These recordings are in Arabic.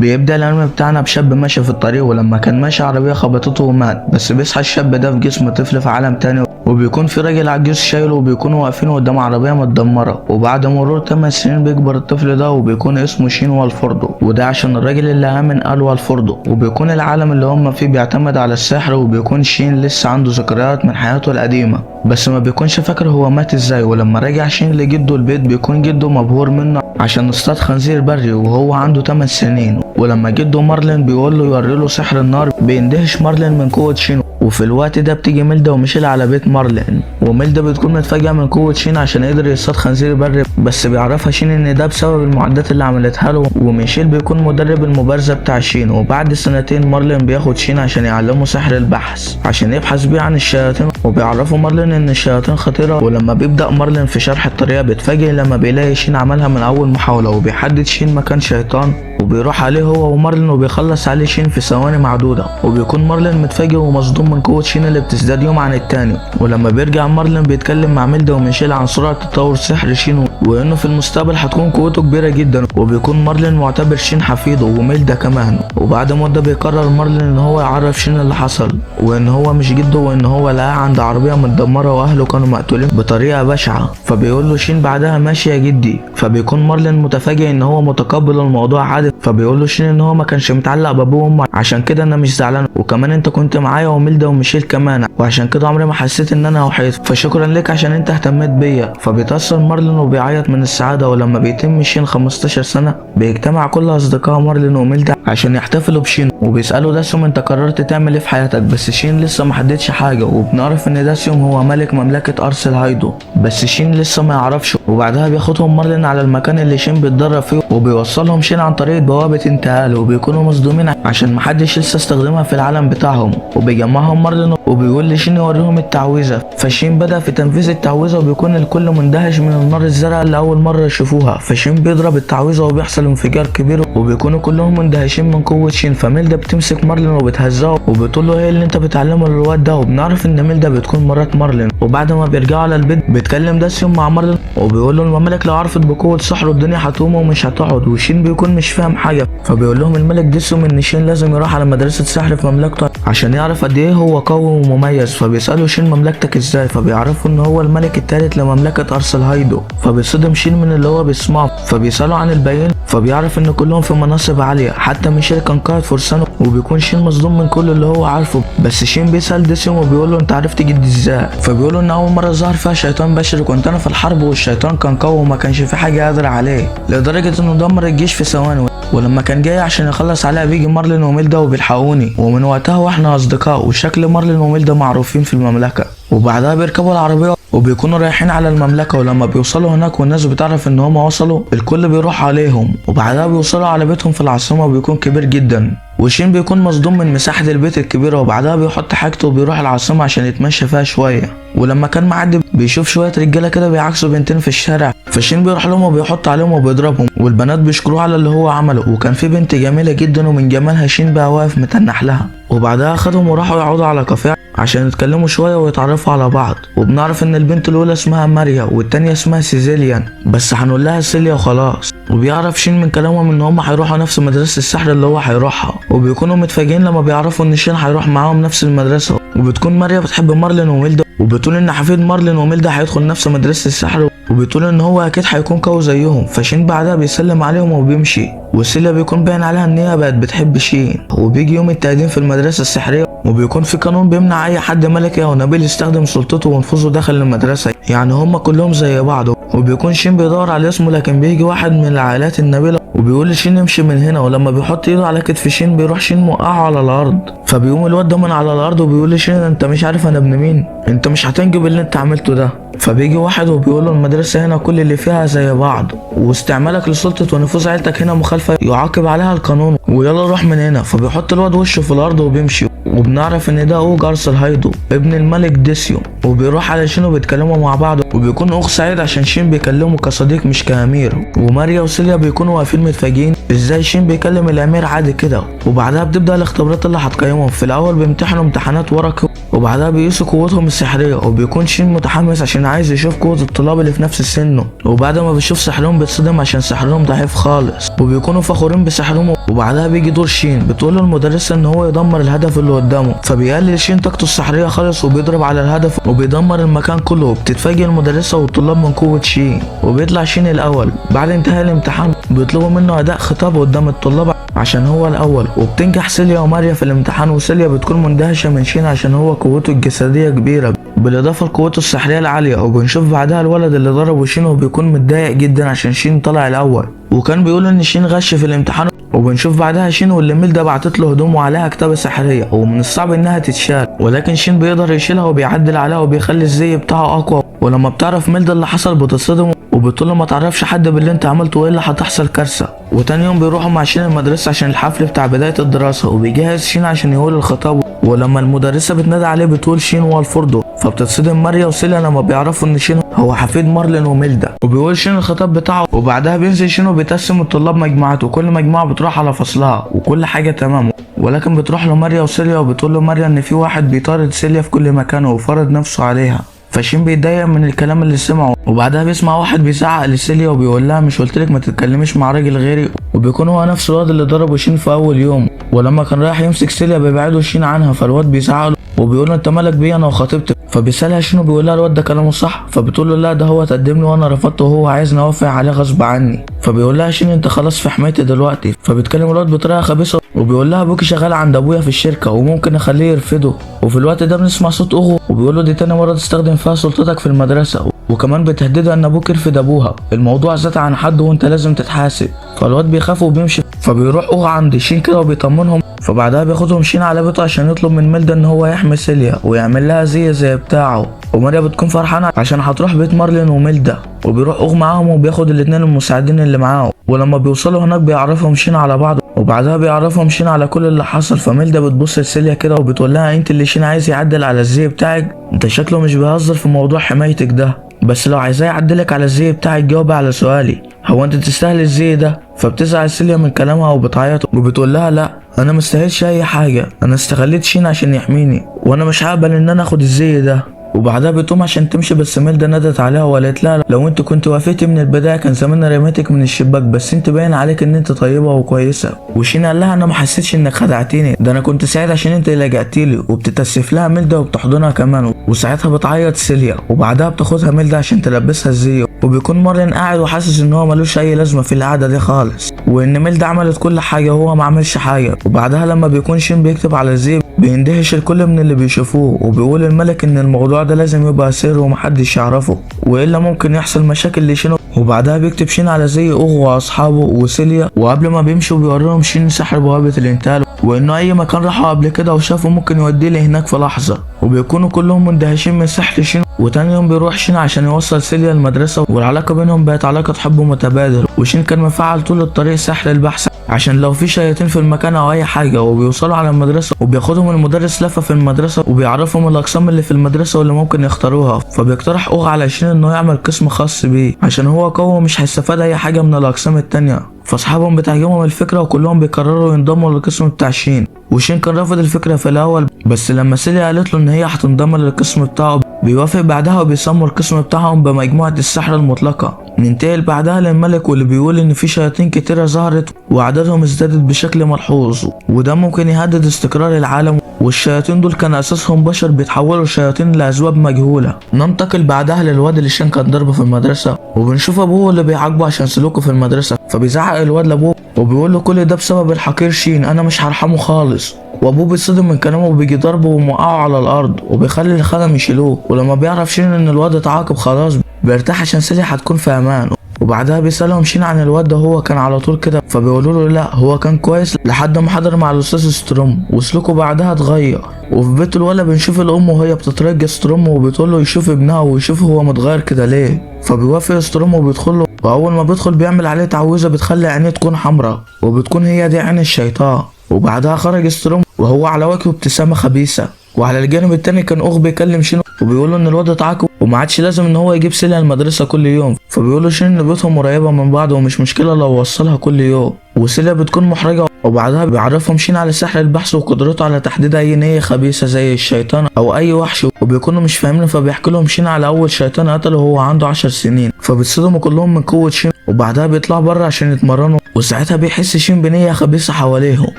بيبدأ الأنمي بتاعنا بشاب ماشي في الطريق، ولما كان ماشي عربية خبطته ومات، بس بيصحى الشاب ده في جسم طفل في عالم تاني، وبيكون في راجل عجوز شايله، وبيكونوا واقفين قدام عربية متدمرة. وبعد مرور 8 سنين بيكبر الطفل ده وبيكون اسمه شين والفوردو، وده عشان الراجل اللي آمن قال والفوردو. وبيكون العالم اللي هم فيه بيعتمد على السحر، وبيكون شين لسه عنده ذكريات من حياته القديمة، بس ما بيكونش فاكر هو مات ازاي. ولما رجع شين لجده البيت بيكون جده مبهور منه عشان اصطاد خنزير بري وهو عنده 8 سنين. ولما جده مارلين بيقول له يوري له سحر النار، بيندهش مارلين من قوة شين. وفي الوقت ده بتيجي ميلدا وميشيل على بيت مارلين، وميلدا بتكون متفاجئة من قوة شين عشان قدر يصطاد خنزير بري، بس بيعرفها شين ان ده بسبب المعدات اللي عملتها له. وميشيل بيكون مدرب المبارزة بتاع شين. وبعد سنتين مارلين بياخد شين عشان يعلمه سحر البحث عشان يبحث بيه عن الشياطين، وبيعرفوا مارلين ان الشياطين خطيرة. ولما بيبدأ مارلين في شرح الطريقة بيتفاجئ لما بيلاقي شين عملها من اول محاولة، وبيحدد شين مكان شيطان وبيروح عليه هو ومارلين وبيخلص عليه شين في ثواني معدودة. وبيكون مارلين متفاجئ ومصدوم من قوة شين اللي بتزداد يوم عن التاني. ولما بيرجع مارلين بيتكلم مع ميلدا وميشيل عن سرعة تطور سحر شين، وانه في المستقبل هتكون قوته كبيرة جدا. وبيكون مارلين معتبر شين حفيده وميلدا كمان. وبعد مدة بيقرر مارلين ان هو يعرف شين اللي حصل، وان هو مش جده، وان هو لقاه عند عربية متدمرة واهله كانوا مقتولين بطريقة بشعة. فبيقول له شين بعدها ماشي يا جدي. فبيكون مارلين متفاجئ ان هو متقبل الموضوع عادي. فبيقول له شين ان هو ما كانش متعلق بابوه وامه، عشان كده انا مش زعلان، وكمان انت كنت معايا وميلدا وميشيل كمان، وعشان كده عمري ما حسيت ان انا وحيد، فشكرا لك عشان انت اهتميت بيا. فبيتأثر مارلين وبيعيط من السعادة. ولما بيتم شين 15 سنة بيجتمع كل اصدقاء مارلين وميلدا عشان يحتفلوا بشين، وبيسألوا داسيوم انت قررت تعمل ايه في حياتك، بس شين لسه ما حددش حاجة. وبنعرف ان داسيوم هو ملك مملكة ارسل هايدو، بس شين لسه ما يعرفش. وبعدها بياخدهم مارلين على المكان اللي شين بيتدرب فيه، وبيوصلهم شين عن طريق بوابة انتقال، وبيكونوا مصدومين عشان محدش لسه استخدمها في العالم بتاعهم. وبيجمعهم مارلين وبيقول لشين يوريهم التعويذة. فشين بدأ في تنفيذ التعويذة، وبيكون الكل مندهش من النار الزرقاء اللي أول مرة يشوفوها. فشين بيضرب التعويذة وبيحصل انفجار كبير، وبيكونوا كلهم مندهشين من قوة شين. فميلدا بتمسك مارلين وبتهزقه وبتقول له ايه اللي انت بتعلمه للواد ده. وبنعرف ان ميلدا بتكون مرات مارلين. وبعد ما بيرجعوا على البيت بيتكلم داسيوم مع مارلين وبيقول له الممالك لو عرفت بقوة سحر الدنيا هتقوم ومش هتقعد. وشين بيكون مش فاهم حاجة. فبيقول لهم الملك داسيوم ان شين لازم يروح على مدرسة سحر في مملكته عشان يعرف قد ايه هو قوي ومميز. فبيسألوا شين مملكتك ازاي، فبيعرفوا ان هو الملك الثالث لمملكة ارسل هايدو. فبيصدم شين من اللي هو بيسمعه. فبيسألوا عن الباقيين، فبيعرف ان كلهم في مناصب عالية، حتى ميشيل كان قائد فرسانه. وبيكون شين مصدوم من كل اللي هو عارفه. بس شين بيسأل داسيوم وبيقول له انت عرفت جدي ازاي. فبيقول له ان اول مرة ظهر فيها شيطان بشري كنت انا في الحرب، والشيطان كان قوي وما كانش في حاجة قادرة عليه، لدرجة انه دمر الجيش في ثواني. ولما كان جاي عشان يخلص عليها بيجي مارلين وميلدا وبيلحقوني، ومن وقتها واحنا اصدقاء، وشكل مارلين وميلدا معروفين في المملكة. وبعدها بيركبوا العربية وبيكونوا رايحين على المملكة. ولما بيوصلوا هناك والناس بتعرف ان هم وصلوا الكل بيروح عليهم. وبعدها بيوصلوا على بيتهم في العاصمة وبيكون كبير جدا، وشين بيكون مصدوم من مساحة البيت الكبيرة. وبعدها بيحط حاجته وبيروح العاصمة عشان يتمشى فيها شوية. ولما كان معدي بيشوف شوية رجالة كده بيعكسوا بنتين في الشارع. فشين بيروح لهم وبيحط عليهم وبيضربهم، والبنات بيشكروه على اللي هو عمله. وكان في بنت جميلة جدا ومن جمالها شين بقى واقف متنح لها. وبعدها خدهم وراحوا يقعدوا على كافيه عشان يتكلموا شوية ويتعرفوا على بعض. وبنعرف ان البنت الاولى اسمها ماريا والتانية اسمها سيزيليان، بس هنقول لها سيليا وخلاص. وبيعرف شين من كلامهم ان هم هيروحوا نفس مدرسة السحر اللي هو هيروحها. وبيكونوا متفاجئين لما بيعرفوا ان شين هيروح معاهم نفس المدرسة. وبتكون ماريا بتحب مارلين وميلدا، وبتقول ان حفيد مارلين وميلدا هيدخل نفس مدرسة السحر، وبتقول ان هو اكيد هيكون قوي زيهم. فشين بعدها بيسلم عليهم وبيمشي. وسيليا بيكون باين عليها ان هي بقت بتحب شين. وبيجي يوم التقديم في المدرسة السحرية، وبيكون في قانون بيمنع اي حد ملكي او نبيل يستخدم سلطته ونفوذه داخل المدرسة، يعني هم كلهم زي بعض. وبيكون شين بيدور على اسمه، لكن بيجي واحد من العائلات النبيلة وبيقول لشين يمشي من هنا. ولما بيحط ايده على كتف شين بيروح شين موقعه على الارض. فبيقوم الواد ده من على الارض وبيقول لشين انت مش عارف انا ابن مين، انت مش هتنجب اللي انت عملته ده. فبيجي واحد وبيقول له المدرسة هنا كل اللي فيها زي بعض، واستعمالك لسلطة ونفوذ عيلتك هنا مخالفة يعاقب عليها القانون، ويلا روح من هنا. فبيحط الواد وشه في الارض وبيمشي. وبنعرف ان ده اوج ارسل هايدو ابن الملك ديسيوم. وبيروح على شين وبيتكلموا مع بعض، وبيكون اخ سعيد عشان شين بيكلمه كصديق مش كامير. وماريا وسيليا بيكونوا واقفين متفاجئين ازاي شين بيكلم الامير عادي كده. وبعدها بتبدا الاختبارات اللي هتقيمهم. في الاول بيمتحنوا امتحانات ورقي وبعدها بيقيسوا قوتهم السحريه، وبيكون شين متحمس عشان عايز يشوف قوه الطلاب اللي في نفس سنه، وبعد ما بيشوف سحرهم بيتصدم عشان سحرهم ضعيف خالص، وبيكونوا فخورين بسحرهم. وبعدها بيجي دور شين، بتقول له المدرسه ان هو يدمر الهدف اللي قدامه، فبيقلل شين طاقته السحريه خالص وبيضرب على الهدف وبيدمر المكان كله، وبتتفاجئ المدرسه والطلاب من قوه شين، وبيطلع شين الاول. بعد انتهاء الامتحان بيطلبوا منه اداء خطاب قدام الطلاب عشان هو الاول، وبتنجح سيليا وماريا في الامتحان، وسيليا بتكون مندهشه من شين عشان هو قوته الجسديه كبيره بالاضافه لقوته السحريه العاليه. وبنشوف بعدها الولد اللي ضربه شين وبيكون متضايق جدا عشان شين طلع الاول، وكان بيقول ان شين غش في الامتحان. وبنشوف بعدها شين واللي ميلدا بعتت له هدوم وعليها كتابه سحريه ومن الصعب انها تتشال، ولكن شين بيقدر يشيلها وبيعدل عليها وبيخلي الزي بتاعه اقوى. ولما بتعرف ميلدا اللي حصل بتصدم وبتقول له ما تعرفش حد باللي انت عملته والا هتحصل كارثه. وتاني يوم بيروحوا مع شين المدرسه عشان الحفل بتاع بدايه الدراسه، وبيجهز شين عشان يقول الخطاب. ولما المدرسه بتنادي عليه بتقول شين والفوردو، فبتتصدم ماريا وسيليا لما بيعرفوا ان شين هو حفيد مارلين وميلدا، وبيقول شين الخطاب بتاعه. وبعدها بينزل شين وبيتقسم الطلاب مجموعات، وكل مجموعه بتروح على فصلها وكل حاجه تمام. ولكن بتروح له ماريا وسيليا وبتقول له ماريا ان في واحد بيطارد سيليا في كل مكان وفرض نفسه عليها، فشين بيتضايق من الكلام اللي سمعه. وبعدها بيسمع واحد بيزعق لسيليا وبيقول لها مش قلتلك ما تتكلميش مع راجل غيري، وبيكون هو نفس الواد اللي ضربه شين في اول يوم. ولما كان رايح يمسك سيليا بيبعده شين عنها، فالواد بيزعق له وبيقول له انت مالك بيا انا وخطيبتي. فبيسالها شين وبيقول لها الواد ده كلامه صح، فبتقول له لا ده هو تقدم لي وانا رفضته وهو عايزني اوافق عليه غصب عني. فبيقول لها شين انت خلاص في حمايتي دلوقتي. فبيتكلم الواد بطريقه خبيثه وبيقول لها ابوكي شغال عند ابويا في الشركه وممكن اخليه يرفضه. وفي الوقت ده بنسمع صوت اغو وبيقول له دي تاني مره تستخدم فيها سلطتك في المدرسه، وكمان بتهددها ان ابوك يرفض ابوها، الموضوع زاد عن حد وانت لازم تتحاسب. فالواد بيخاف وبيمشي، فبيروح اوغ عند شين كده وبيطمنهم. فبعدها بياخدهم شين على بيته عشان يطلب من ميلدا ان هو يحمي سيليا ويعمل لها زي بتاعه. وماريا بتكون فرحانه عشان هتروح بيت مارلين وميلدا، وبيروح اوغ معاهم وبياخد الاتنين المساعدين اللي معاه. ولما بيوصلوا هناك بيعرفهم شين على بعض، وبعدها بيعرفهم شين على كل اللي حصل. فميلدا بتبص لسيليا كده وبتقول لها انت اللي شين عايز يعدل على الزي بتاعك، انت شكله مش بيهزر في موضوع حمايتك ده، بس لو عايزاه يعدلك على الزي بتاعك جاوب على سؤالي، هو انت تستاهل الزي ده؟ فبتزعل سيليا من كلامها وبتعيط وبتقول لها لا انا مستاهلش اي حاجه، انا استغليت شين عشان يحميني وانا مش هقبل ان انا اخد الزي ده. وبعدها بتقوم عشان تمشي، بس ميلدا نادت عليها وقالت لها لو انت كنت وافقتي من البدايه كان زماننا رميتك من الشباك، بس انت باين عليك ان انت طيبه وكويسه. وشين قال لها انا ما حسيتش انك خدعتيني، ده انا كنت سعيد عشان انت اللي لجأتي لي. وبتتاسف لها ميلدا وبتحضنها كمان، وساعتها بتعيط سيليا. وبعدها بتاخدها ميلدا عشان تلبسها الزي، وبيكون مارلين قاعد وحاسس ان هو ملوش اي لازمه في القعده دي خالص، وان ميلدا عملت كل حاجه وهو ما عملش حاجه. وبعدها لما بيكون شين بيكتب على الزي بيندهش الكل من اللي بيشوفوه، وبيقول الملك ان الموضوع ده لازم يبقى سر ومحدش يعرفه والا ممكن يحصل مشاكل لشين. وبعدها بيكتب شين على زي اوغ واصحابه وسيليا، وقبل ما بيمشوا بيوريهم شين سحر بوابه الانتقال، وانه اي مكان راحوا قبل كده وشافوا ممكن يوديه لهناك في لحظه. وبيكونوا كلهم مندهشين من سحر شين. وتاني يوم بيروح شين عشان يوصل سيليا المدرسه، والعلاقه بينهم بقت علاقه حب متبادل. وشين كان مفعل طول الطريق سحر البحث عشان لو في شياطين في المكان او اي حاجه. وبيوصلوا على المدرسه وبياخدهم المدرس لفه في المدرسه وبيعرفهم الاقسام اللي في المدرسه واللي ممكن يختاروها. فبيقترح اوغ على شين انه يعمل قسم خاص بيه عشان هو قوي ومش هيستفاد اي حاجه من الاقسام التانيه. فاصحابهم بتعجبهم الفكره وكلهم بيقرروا ينضموا للقسم بتاع شين. وشين كان رافض الفكره في الاول، بس لما سيليا قالت له ان هي هتنضم للقسم بتاعه بيوافق بعدها، وبيسموا القسم بتاعهم بمجموعه السحر المطلقه. ننتقل بعدها للملك واللي بيقول ان في شياطين كتيره ظهرت وعددهم ازدادت بشكل ملحوظ، وده ممكن يهدد استقرار العالم. والشياطين دول كان اساسهم بشر بيتحولوا شياطين لاسباب مجهوله. ننتقل بعدها للواد اللي شين كان ضربه في المدرسه، وبنشوف ابوه اللي بيعاقبه عشان سلوكه في المدرسه. فبيزعق الواد لابوه وبيقول له كل ده بسبب الحقير شين، انا مش هرحمه خالص. وابوه بيتصدم من كلامه وبيجي ضربه وموقعه على الارض وبيخلي الخدم يشيلوه. ولما بيعرف شين ان الواد اتعاقب خلاص بيرتاح عشان سيليا هتكون في امان. وبعدها بيسألهم شين عن الواد ده هو كان على طول كده، فبيقولوا له لا هو كان كويس لحد ما حضر مع الاستاذ ستروم وسلوكه بعدها اتغير. وفي بيت الولد بنشوف الام وهي بتترجى ستروم وبتقول له يشوف ابنها ويشوف هو متغير كده ليه. فبيوافق ستروم وبيدخل له، واول ما بيدخل بيعمل عليه تعويذه بتخلي عينيه تكون حمراء وبتكون هي دي عين الشيطان. وبعدها خرج ستروم وهو على وجهه ابتسامه خبيثه. وعلى الجانب التاني كان اوغ بيكلم شين وبيقول له ان الواد اتعاقب وما عادش لازم ان هو يجيب سيليا المدرسه كل يوم. فبيقول له شين ان بيوتهم قريبه من بعض ومش مشكله لو وصلها كل يوم. وسيليا بتكون محرجه وبعدها بيعرفهم شين على سحر البحث وقدرته على تحديد اي نية خبيثة زي الشيطان او اي وحش، وبيكونوا مش فاهمين، فبيحكي لهم شين على اول شيطان قتله وهو عنده 10 سنين، فبيتصدموا كلهم من قوة شين، وبعدها بيطلعوا بره عشان يتمرنوا، وساعتها بيحس شين بنية خبيثة حواليهم،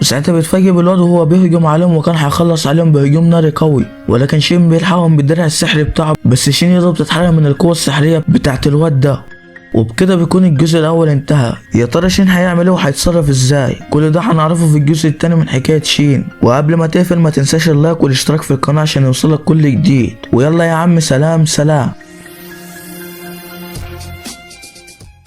وساعتها بيتفاجئ بالواد وهو بيهجم عليهم وكان هيخلص عليهم بهجوم ناري قوي، ولكن شين بيلحقهم بالدرع السحري بتاعه، بس شين يضرب بتتحرق من القوة السحرية بتاعت الواد ده. وبكده بيكون الجزء الاول انتهى. يا ترى شين هيعمل ايه وهيتصرف ازاي؟ كل ده هنعرفه في الجزء التاني من حكاية شين. وقبل ما تقفل ما تنساش اللايك والاشتراك في القناة عشان يوصلك كل جديد. ويلا يا عم، سلام سلام.